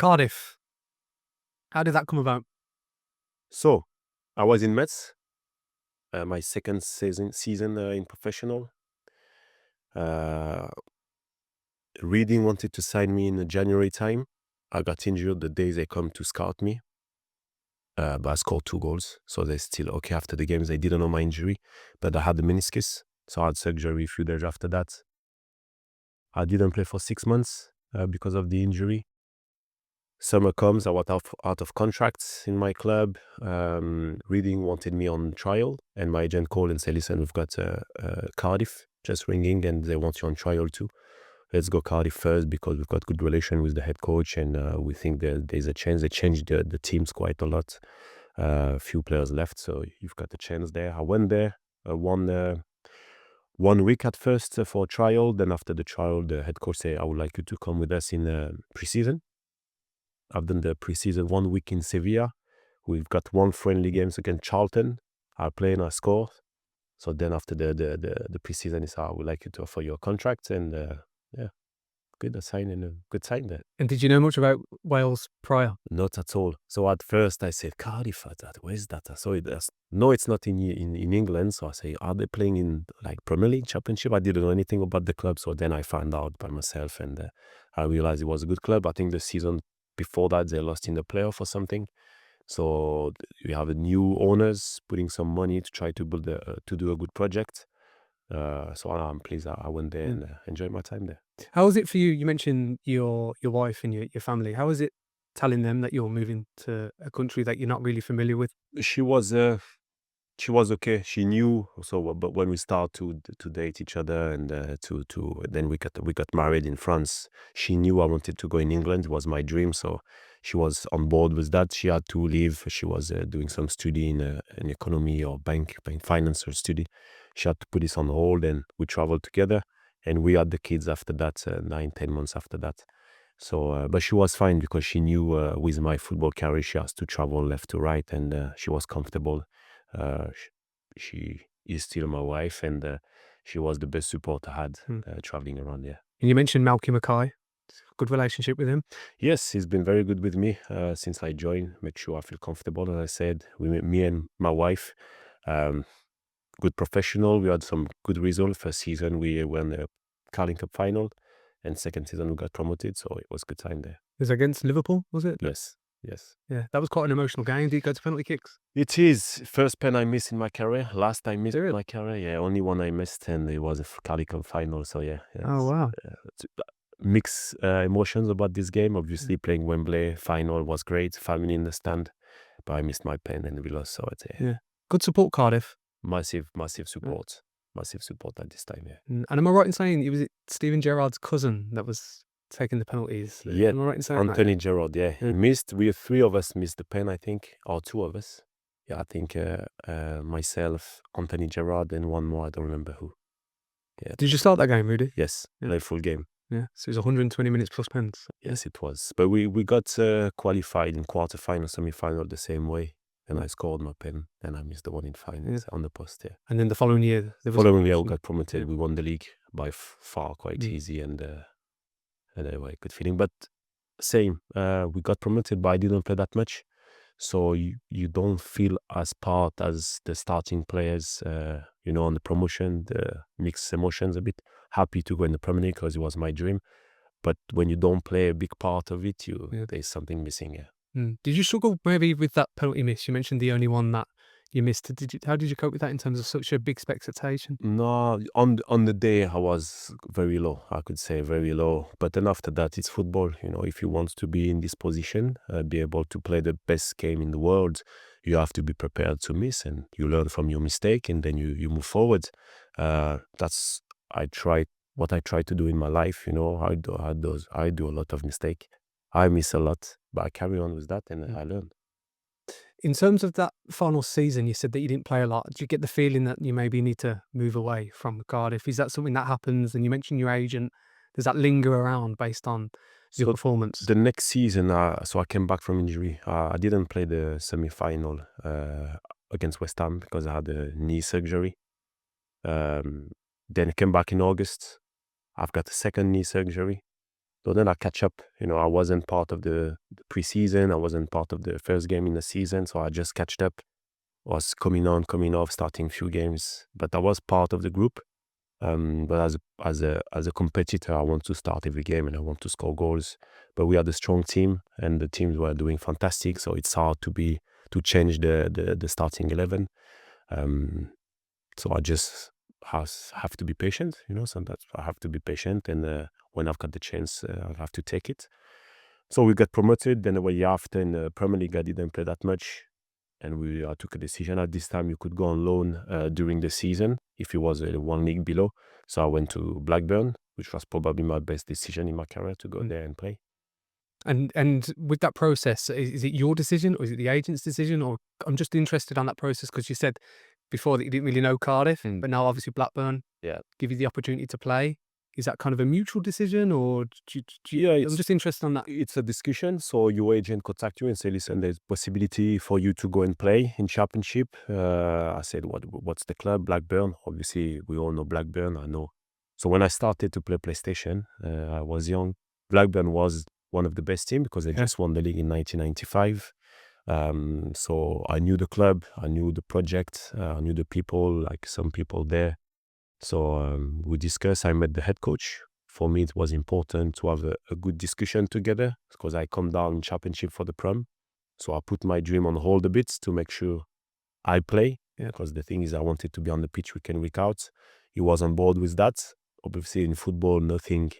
Cardiff. How did that come about? So, I was in Metz, my second season in professional. Reading wanted to sign me in the January time. I got injured the day they come to scout me, but I scored 2 goals, so they're still okay after the games. They didn't know my injury, but I had the meniscus, so I had surgery a few days after that. I didn't play for 6 months because of the injury. Summer comes, I was out of contracts in my club. Reading wanted me on trial, and my agent called and said, listen, we've got Cardiff just ringing and they want you on trial too. Let's go Cardiff first because we've got good relation with the head coach and we think there's a chance. They changed the teams quite a lot. A few players left, so you've got a chance there. I went there, won 1 week at first for trial. Then after the trial, the head coach said, I would like you to come with us in pre-season. I've done the pre-season 1 week in Sevilla. We've got 1 friendly games against Charlton. I play and I score. So then after the pre-season, I would like you to offer your contract. And good sign and a good sign there. And did you know much about Wales prior? Not at all. So at first I said, Cardiff, where's that? I saw it. No, it's not in England. So I say, are they playing in like Premier League, Championship? I didn't know anything about the club. So then I found out by myself and I realized it was a good club. I think the season before that, they lost in the playoff or something. So we have a new owners putting some money to try to build to do a good project. So I'm pleased I went there and enjoyed my time there. How was it for you? You mentioned your wife and your family. How was it telling them that you're moving to a country that you're not really familiar with? She was okay. She knew. So, but when we start to date each other and then we got married in France, she knew I wanted to go in England. It was my dream. So she was on board with that. She had to leave. She was doing some study in economy or bank finance or study. She had to put this on hold, and we traveled together. And we had the kids after that, 9-10 months after that. So, but she was fine because she knew with my football career, she has to travel left to right, and she was comfortable. She is still my wife, and she was the best support I had traveling around there. And you mentioned Malky Mackay. Good relationship with him? Yes, he's been very good with me since I joined. Make sure I feel comfortable, as I said. Me and my wife, good professional. We had some good results. First season, we won the Cardiff Cup final. And second season, we got promoted. So it was a good time there. It was against Liverpool, was it? Yes. Yeah, that was quite an emotional game. Did you go to penalty kicks? It is. First pen I missed in my career. Last I missed in my career. Yeah, only one I missed, and it was a Cardiff Cup final. So yeah. Oh, wow. Mixed emotions about this game. Obviously, playing Wembley final was great. Family in the stand. But I missed my pen and we lost. So it's Good support, Cardiff. Massive support. Massive support at this time, yeah. And am I right in saying it was Steven Gerrard's cousin that was taking the penalties? Yeah, am I right in saying Anthony Gerrard, yeah. He missed. We 3 of us missed the pen, I think, or 2 of us. Yeah, I think myself, Anthony Gerrard, and one more. I don't remember who. Yeah. Did you start that game, Rudy? Yes, play full game. Yeah, so it was 120 minutes plus pens. Yes, it was. But we got qualified in quarterfinal, semi-final the same way. And I scored my pen, and I missed the one in finals on the post. Yeah. And then the following year, we got promoted. We won the league by far, quite easy, and anyway, good feeling. But same, we got promoted, but I didn't play that much, so you don't feel as part as the starting players. On the promotion, the mixed emotions a bit. Happy to go in the Premier League because it was my dream, but when you don't play a big part of it, there's something missing. Yeah. Did you struggle maybe with that penalty miss? You mentioned the only one that you missed. How did you cope with that in terms of such a big expectation? No, on the day I was very low. I could say very low. But then after that, it's football. If you want to be in this position, be able to play the best game in the world, you have to be prepared to miss, and you learn from your mistake, and then you move forward. That's what I try to do in my life. I do a lot of mistake. I miss a lot, but I carry on with that, and I learn. In terms of that final season, you said that you didn't play a lot. Do you get the feeling that you maybe need to move away from Cardiff? Is that something that happens? And you mentioned your agent. Does that linger around based on your performance? The next season, so I came back from injury. I didn't play the semi-final against West Ham because I had a knee surgery. Then I came back in August. I've got a second knee surgery. So then I catch up. I wasn't part of the preseason. I wasn't part of the first game in the season. So I just catched up. Was coming on, coming off, starting few games. But I was part of the group. But as a competitor, I want to start every game and I want to score goals. But we had a strong team and the teams were doing fantastic. So it's hard to change the starting 11. So I just have to be patient. Sometimes I have to be patient, and when I've got the chance, I have to take it. So we got promoted. Then the year after in the Premier League, I didn't play that much. And I took a decision. At this time, you could go on loan during the season if you was one league below. So I went to Blackburn, which was probably my best decision in my career to go there and play. And with that process, is it your decision or is it the agent's decision? Or I'm just interested on that process because you said before that you didn't really know Cardiff, but now obviously Blackburn give you the opportunity to play. Is that kind of a mutual decision, or I'm just interested on that. It's a discussion. So your agent contact you and say, listen, there's possibility for you to go and play in Championship. I said, what's the club? Blackburn. Obviously, we all know Blackburn. I know. So when I started to play PlayStation, I was young. Blackburn was one of the best teams because they just won the league in 1995. So I knew the club, I knew the project, I knew the people, like some people there. So we discussed. I met the head coach. For me, it was important to have a good discussion together because I come down in Championship for the Prem. So I put my dream on hold a bit to make sure I play. Because the thing is, I wanted to be on the pitch week in, week out. He was on board with that. Obviously, in football, nothing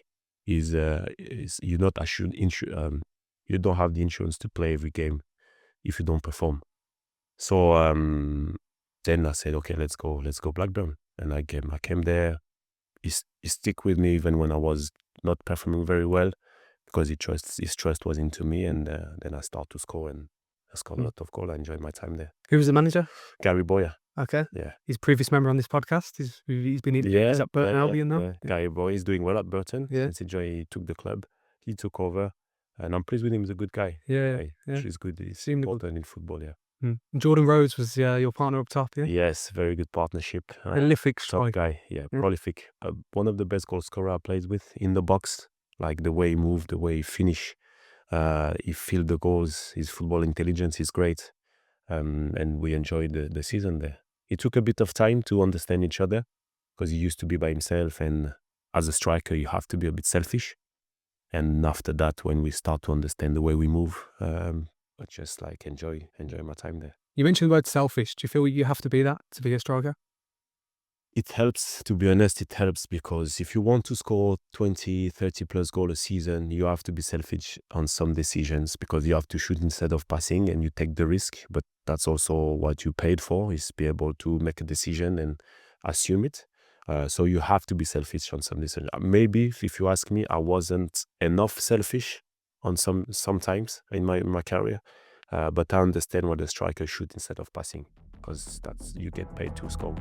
is you're not assured. You don't have the insurance to play every game if you don't perform. So then I said, okay, let's go Blackburn. And I came there. He stick with me even when I was not performing very well because his trust was into me. And then I start to score and I scored a lot of goals. I enjoyed my time there. Who was the manager? Gary Boyer. Okay. Yeah. He's a previous member on this podcast. He's been in. He's at Burton Albion now. Yeah. Gary Boyer is doing well at Burton. Yeah. Since he took the club, he took over. And I'm pleased with him. He's a good guy. Yeah. He's good. He's important in football, yeah. Jordan Rhodes was your partner up top, yeah? Yes, very good partnership. Prolific top guy, prolific. One of the best goal scorer I played with in the box. Like the way he moved, the way he finished. He filled the goals. His football intelligence is great. And we enjoyed the season there. It took a bit of time to understand each other because he used to be by himself. And as a striker, you have to be a bit selfish. And after that, when we start to understand the way we move, I just like enjoy my time there. You mentioned the word selfish. Do you feel you have to be that to be a striker? It helps, to be honest, it helps because if you want to score 20, 30 plus goals a season, you have to be selfish on some decisions because you have to shoot instead of passing and you take the risk. But that's also what you paid for, is be able to make a decision and assume it. So you have to be selfish on some decisions. Maybe if you ask me, I wasn't enough selfish on sometimes in my career. But I understand what a striker shoot instead of passing because you get paid to score.